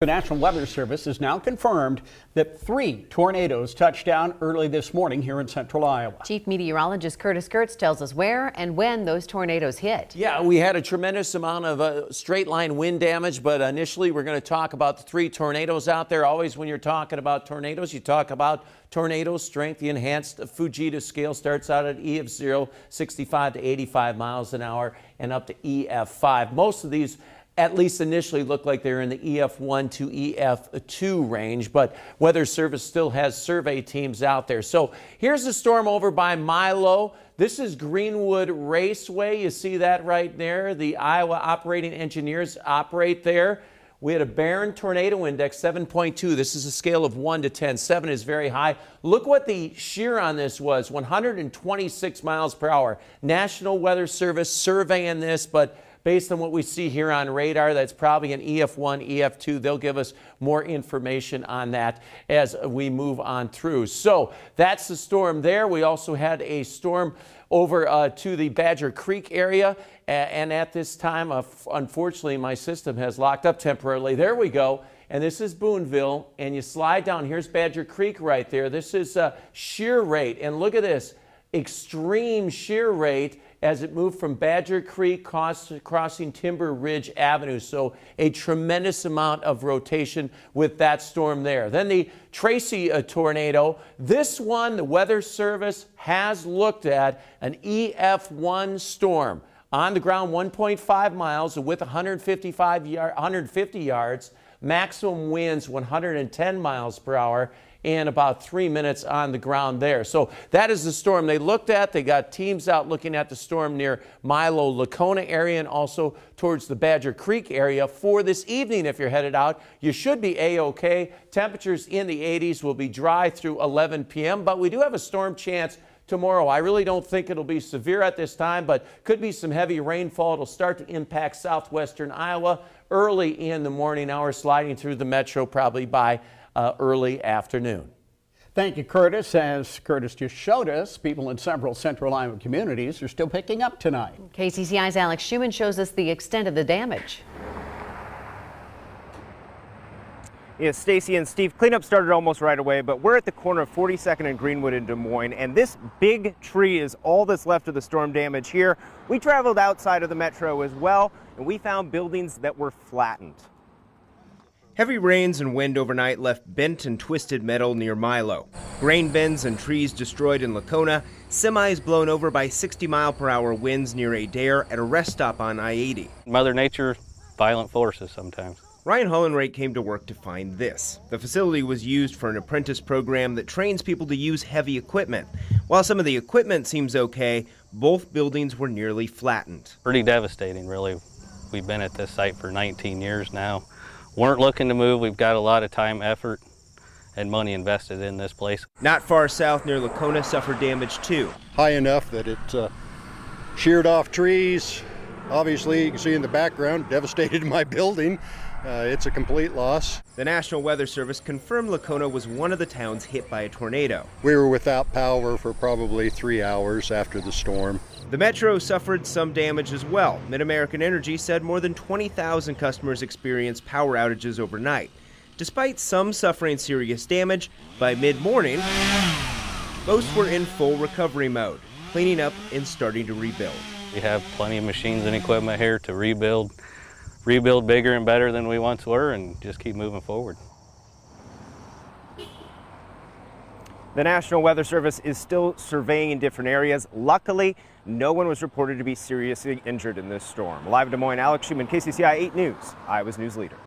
The National Weather Service has now confirmed that 3 tornadoes touched down early this morning here in central Iowa. Chief Meteorologist Curtis Kurtz tells us where and when those tornadoes hit. Yeah, we had a tremendous amount of straight line wind damage, but initially we're going to talk about the 3 tornadoes out there. Always when you're talking about tornadoes, you talk about tornado strength. The enhanced Fujita scale starts out at E of 0, 65 to 85 miles an hour, and up to EF5. Most of these, at least initially, look like they're in the EF1 to EF2 range, but Weather Service still has survey teams out there. So here's the storm over by Milo. This is Greenwood Raceway. You see that right there. The Iowa operating engineers operate there. We had a Barron tornado index 7.2. This is a scale of 1 to 10. 7 is very high. Look what the shear on this was, 126 miles per hour. National Weather Service surveying this, but based on what we see here on radar, that's probably an EF1, EF2. They'll give us more information on that as we move on through. So that's the storm there. We also had a storm over to the Badger Creek area. And at this time, unfortunately, my system has locked up temporarily. There we go. And this is Boonville. And you slide down. Here's Badger Creek right there. This is shear rate. And look at this. Extreme shear rate as it moved from Badger Creek crossing Timber Ridge Avenue. So a tremendous amount of rotation with that storm there. Then the Tracy tornado. This one, the Weather Service has looked at an EF1 storm. On the ground, 1.5 miles with 150 yards. Maximum winds 110 miles per hour. And about 3 minutes on the ground there. So that is the storm they looked at. They got teams out looking at the storm near Milo, Lacona area, and also towards the Badger Creek area. For this evening, if you're headed out, you should be A-OK. Temperatures in the 80s, will be dry through 11 p.m., but we do have a storm chance tomorrow. I really don't think it'll be severe at this time, but could be some heavy rainfall. It'll start to impact southwestern Iowa early in the morning hours, sliding through the metro probably by early afternoon. Thank you, Curtis. As Curtis just showed us, people in several central Iowa communities are still picking up tonight. KCCI's Alex Schuman shows us the extent of the damage. Yes, Stacy and Steve, cleanup started almost right away, but we're at the corner of 42nd and Greenwood in Des Moines, and this big tree is all that's left of the storm damage here. We traveled outside of the metro as well, and we found buildings that were flattened. Heavy rains and wind overnight left bent and twisted metal near Milo. Grain bins and trees destroyed in Lacona, semis blown over by 60-mile-per-hour winds near Adair at a rest stop on I-80. Mother Nature, violent forces sometimes. Ryan Hollenrake came to work to find this. The facility was used for an apprentice program that trains people to use heavy equipment. While some of the equipment seems okay, both buildings were nearly flattened. Pretty devastating, really. We've been at this site for 19 years now. Weren't looking to move. We've got a lot of time, effort, and money invested in this place. Not far south near Lacona suffered damage too. High enough that it sheared off trees. Obviously, you can see in the background, devastated my building. It's a complete loss. The National Weather Service confirmed Lacona was one of the towns hit by a tornado. We were without power for probably 3 hours after the storm. The metro suffered some damage as well. Mid-American Energy said more than 20,000 customers experienced power outages overnight. Despite some suffering serious damage, by mid-morning, most were in full recovery mode, cleaning up and starting to rebuild. We have plenty of machines and equipment here to rebuild bigger and better than we once were, and just keep moving forward. The National Weather Service is still surveying in different areas. Luckily, no one was reported to be seriously injured in this storm. Live in Des Moines, Alex Schuman, KCCI 8 News, Iowa's news leader.